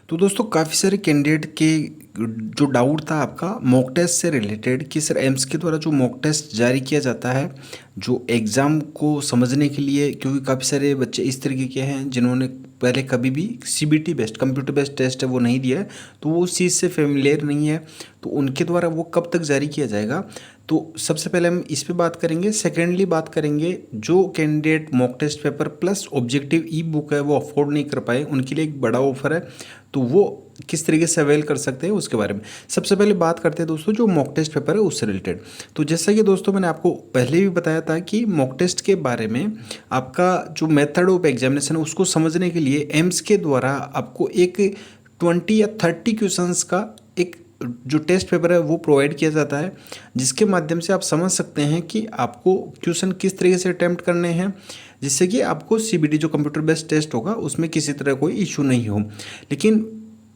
तो दोस्तों काफ़ी सारे कैंडिडेट के जो डाउट था आपका मॉक टेस्ट से रिलेटेड कि सर एम्स के द्वारा जो मॉक टेस्ट जारी किया जाता है जो एग्ज़ाम को समझने के लिए, क्योंकि काफ़ी सारे बच्चे इस तरीके के हैं जिन्होंने पहले कभी भी CBT based computer based test है वो नहीं दिया है, तो वो उस चीज़ से फेमिलियर नहीं है। तो उनके द्वारा वो कब तक जारी किया जाएगा, तो सबसे पहले हम इस पे बात करेंगे। सेकेंडली बात करेंगे जो candidate mock test paper plus objective ebook है वो अफोर्ड नहीं कर पाए, उनके लिए एक बड़ा ऑफर है, तो वो किस तरीके से अवेल कर सकते हैं उसके बारे में सबसे पहले बात करते हैं दोस्तों। जो मॉक टेस्ट पेपर है उससे रिलेटेड, तो जैसा कि दोस्तों मैंने आपको पहले भी बताया था कि मॉक टेस्ट के बारे में आपका जो मेथड ऑफ एग्जामिनेशन है उसको समझने के लिए एम्स के द्वारा आपको एक 20 या 30 क्वेश्चंस का एक जो टेस्ट पेपर है वो प्रोवाइड किया जाता है, जिसके माध्यम से आप समझ सकते हैं कि आपको क्वेश्चन किस तरीके से अटैम्प्ट करने हैं, जिससे कि आपको सीबीटी जो कंप्यूटर बेस्ड टेस्ट होगा उसमें किसी तरह कोई इशू नहीं हो। लेकिन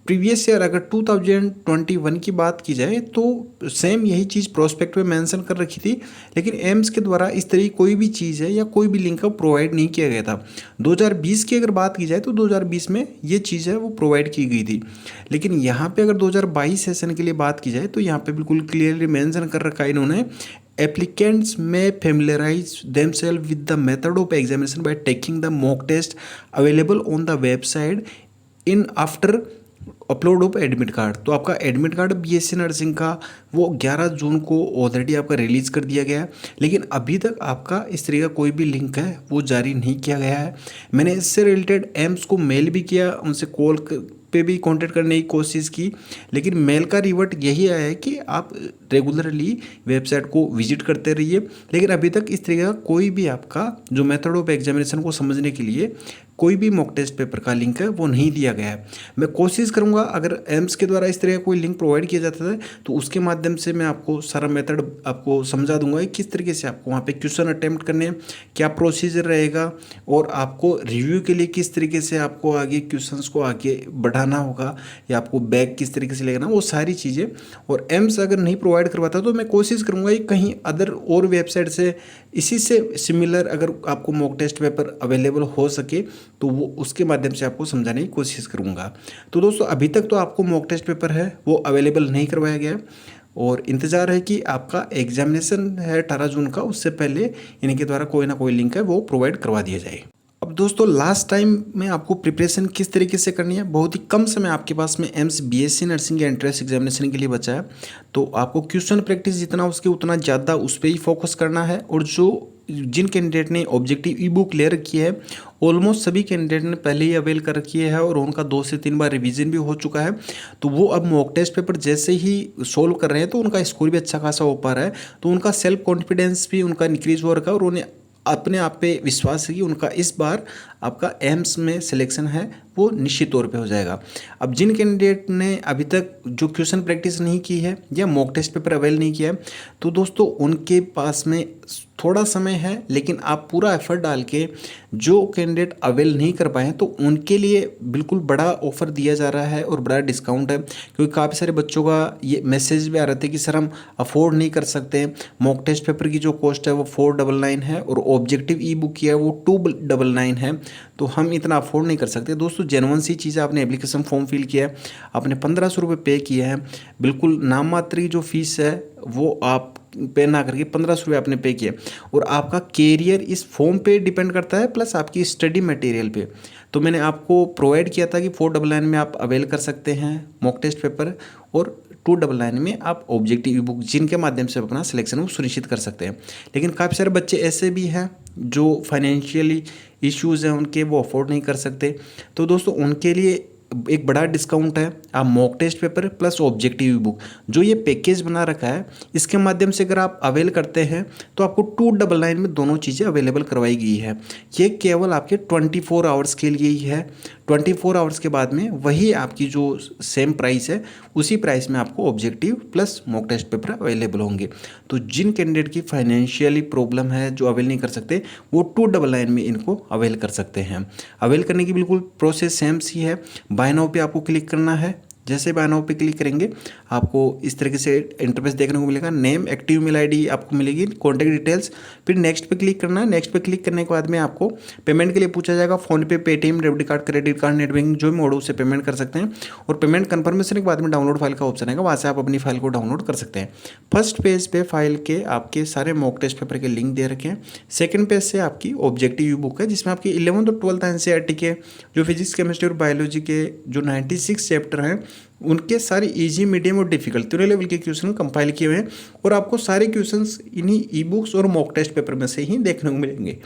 प्रीवियस ईयर अगर 2021 की बात की जाए तो सेम यही चीज़ प्रोस्पेक्ट में मेंशन कर रखी थी, लेकिन एम्स के द्वारा इस तरह की कोई भी चीज़ है या कोई भी लिंक प्रोवाइड नहीं किया गया था। 2020 की अगर बात की जाए तो 2020 में ये चीज़ है वो प्रोवाइड की गई थी, लेकिन यहाँ पे अगर 2022 सेशन के लिए बात की जाए तो यहाँ पे बिल्कुल क्लियरली मेंशन कर रखा है इन्होंने, applicants may familiarize themselves with the method of examination by taking the mock test available on the website in after upload of admit card. तो आपका एडमिट कार्ड बीएससी नर्सिंग का वो 11 जून को ऑलरेडी आपका रिलीज़ कर दिया गया है, लेकिन अभी तक आपका इस तरह का कोई भी लिंक है वो जारी नहीं किया गया है। मैंने इससे रिलेटेड एम्स को मेल भी किया, उनसे कॉल पे भी कांटेक्ट करने की कोशिश की, लेकिन मेल का रिवर्ट यही आया है कि आप रेगुलरली वेबसाइट को विजिट करते रहिए, लेकिन अभी तक इस तरह का कोई भी आपका जो मेथड ऑफ एग्जामिनेशन को समझने के लिए कोई भी मॉक टेस्ट पेपर का लिंक है वो नहीं दिया गया है। मैं कोशिश करूंगा अगर एम्स के द्वारा इस तरह का कोई लिंक प्रोवाइड किया जाता है तो उसके माध्यम से मैं आपको सारा मेथड आपको समझा दूंगा कि किस तरीके से आपको वहाँ पे क्वेश्चन अटेम्प्ट करने हैं, क्या प्रोसीजर रहेगा, और आपको रिव्यू के लिए किस तरीके से आपको आगे क्वेश्चंस को आगे बढ़ाना होगा या आपको बैक किस तरीके से लेना, वो सारी चीज़ें। और एम्स अगर नहीं प्रोवाइड करवाता तो मैं कोशिश करूँगा कि कहीं अदर और वेबसाइट से इसी से सिमिलर अगर आपको मॉक टेस्ट पेपर अवेलेबल हो सके तो वो उसके माध्यम से आपको समझाने की कोशिश करूँगा। तो दोस्तों अभी तक तो आपको मॉक टेस्ट पेपर है वो अवेलेबल नहीं करवाया गया और इंतज़ार है कि आपका एग्जामिनेशन है 18 जून का, उससे पहले इनके द्वारा कोई ना कोई लिंक है वो प्रोवाइड करवा दिया जाए। अब दोस्तों लास्ट टाइम में आपको प्रिपरेशन किस तरीके से करनी है, बहुत ही कम समय आपके पास में एम्स बीएससी नर्सिंग या एंट्रेंस एग्जामिनेशन के लिए बचा है, तो आपको क्वेश्चन प्रैक्टिस जितना उसके उतना ज़्यादा उस पर ही फोकस करना है। और जो जिन कैंडिडेट ने ऑब्जेक्टिव ई बुक ले रखी है ऑलमोस्ट सभी कैंडिडेट ने पहले ही अवेल कर रखी है और उनका 2 से 3 बार रिवीजन भी हो चुका है, तो वो अब मॉक टेस्ट पेपर जैसे ही सोल्व कर रहे हैं तो उनका स्कोर भी अच्छा खासा हो पा रहा है, तो उनका सेल्फ कॉन्फिडेंस भी उनका इंक्रीज हो रखा है और उन्हें अपने आप पे विश्वास है कि उनका इस बार आपका एम्स में सिलेक्शन है वो निश्चित तौर पे हो जाएगा। अब जिन कैंडिडेट ने अभी तक जो क्वेश्चन प्रैक्टिस नहीं की है या मॉक टेस्ट पेपर अवेल नहीं किया है तो दोस्तों उनके पास में थोड़ा समय है, लेकिन आप पूरा एफर्ट डाल के जो कैंडिडेट अवेल नहीं कर पाए हैं तो उनके लिए बिल्कुल बड़ा ऑफर दिया जा रहा है और बड़ा डिस्काउंट है, क्योंकि काफ़ी सारे बच्चों का ये मैसेज भी आ रहे थे कि सर हम अफोर्ड नहीं कर सकते, मॉक टेस्ट पेपर की जो कॉस्ट है वो 499 है और ऑब्जेक्टिव ई बुक की है वो 299 है, तो हम इतना अफोर्ड नहीं कर सकते। दोस्तों जेन्युइन सी चीज़ है, आपने एप्लीकेशन फॉर्म फिल किया है, आपने 1500 रुपये पे किया है, बिल्कुल नाम मात्र की जो फीस है वो आप पे ना करके 1500 रुपये आपने पे किया, और आपका कैरियर इस फॉर्म पे डिपेंड करता है प्लस आपकी स्टडी मटेरियल पे। तो मैंने आपको प्रोवाइड किया था कि 499 में आप अवेल कर सकते हैं मॉक टेस्ट पेपर और 299 में आप ऑब्जेक्टिव ई बुक जिनके माध्यम से अपना सिलेक्शन वो सुनिश्चित कर सकते हैं। लेकिन काफ़ी सारे बच्चे ऐसे भी हैं जो फाइनेंशियली इश्यूज़ हैं उनके, वो अफोर्ड नहीं कर सकते, तो दोस्तों उनके लिए एक बड़ा डिस्काउंट है। आप mock test paper plus objective book जो ये पैकेज बना रखा है इसके माध्यम से अगर आप अवेल करते हैं तो आपको 299 में दोनों चीज़ें अवेलेबल करवाई गई है। ये केवल आपके 24 आवर्स के लिए ही है, 24 आवर्स के बाद में वही आपकी जो सेम प्राइस है उसी प्राइस में आपको objective plus mock test paper available होंगे। तो जिन कैंडिडेट की फाइनेंशियली प्रॉब्लम है जो अवेल नहीं कर सकते वो 299 में इनको अवेल कर सकते हैं। अवेल करने की बिल्कुल प्रोसेस सेम सी है, बाय नाउ पे आपको क्लिक करना है, जैसे बाय नाउ पे क्लिक करेंगे आपको इस तरीके से इंटरफेस देखने को मिलेगा। नेम, एक्टिव ईमेल आईडी आपको मिलेगी, कॉन्टैक्ट डिटेल्स, फिर नेक्स्ट पे क्लिक करना है। नेक्स्ट पे क्लिक करने के बाद में आपको पेमेंट के लिए पूछा जाएगा। PhonePe, Paytm, debit card, credit card, net banking जो भी मोड से पेमेंट कर सकते हैं। और पेमेंट कन्फर्मेशन के बाद में डाउनलोड फाइल का ऑप्शन आएगा, वहाँ से आप अपनी फाइल को डाउनलोड कर सकते हैं। फर्स्ट पेज पे फाइल के आपके सारे मॉक टेस्ट पेपर के लिंक दे रखे हैं। सेकंड पेज से आपकी ऑब्जेक्टिव बुक है जिसमें आपकी 11th और 12th एनसीईआरटी के जो फिजिक्स, केमिस्ट्री और बायोलॉजी के जो 96 चैप्टर हैं उनके सारे इजी, मीडियम और डिफिकल्ट तीनों लेवल के क्वेश्चन कंपाइल किए हुए हैं। और आपको सारे क्वेश्चंस इन्हीं ई बुक्स और मॉक टेस्ट पेपर में से ही देखने को मिलेंगे।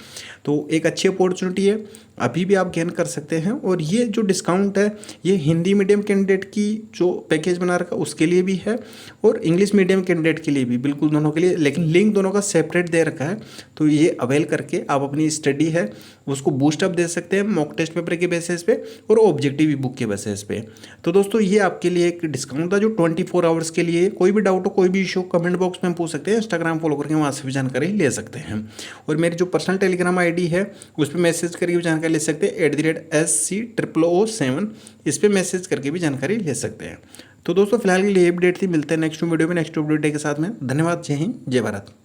तो एक अच्छी अपॉर्चुनिटी है, अभी भी आप गेन कर सकते हैं। और ये जो डिस्काउंट है ये हिंदी मीडियम कैंडिडेट की जो पैकेज बना रखा उसके लिए भी है और इंग्लिश मीडियम कैंडिडेट के लिए भी, बिल्कुल दोनों के लिए, लेकिन लिंक दोनों का सेपरेट दे रखा है। तो ये अवेल करके आप अपनी स्टडी है उसको बूस्टअप दे सकते हैं मॉक टेस्ट पेपर के बेसिस पे और ऑब्जेक्टिव ई बुक के बेसिस पे। तो दोस्तों ये आपके लिए एक डिस्काउंट था जो 24 आवर्स के लिए। कोई भी डाउट हो, कोई भी इशू, कमेंट बॉक्स में पूछ सकते हैं। इंस्टाग्राम फॉलो करके वहाँ से भी जानकारी ले सकते हैं। और मेरी जो पर्सनल टेलीग्राम आईडी है उस पर मैसेज करके भी जानकारी ले सकते हैं, @SC007 इस पर मैसेज करके भी जानकारी ले सकते हैं। तो दोस्तों फिलहाल के लिए अपडेट थी, मिलते हैं नेक्स्ट वीडियो में नेक्स्ट वीडियो के साथ में। धन्यवाद, जय हिंद, जय भारत।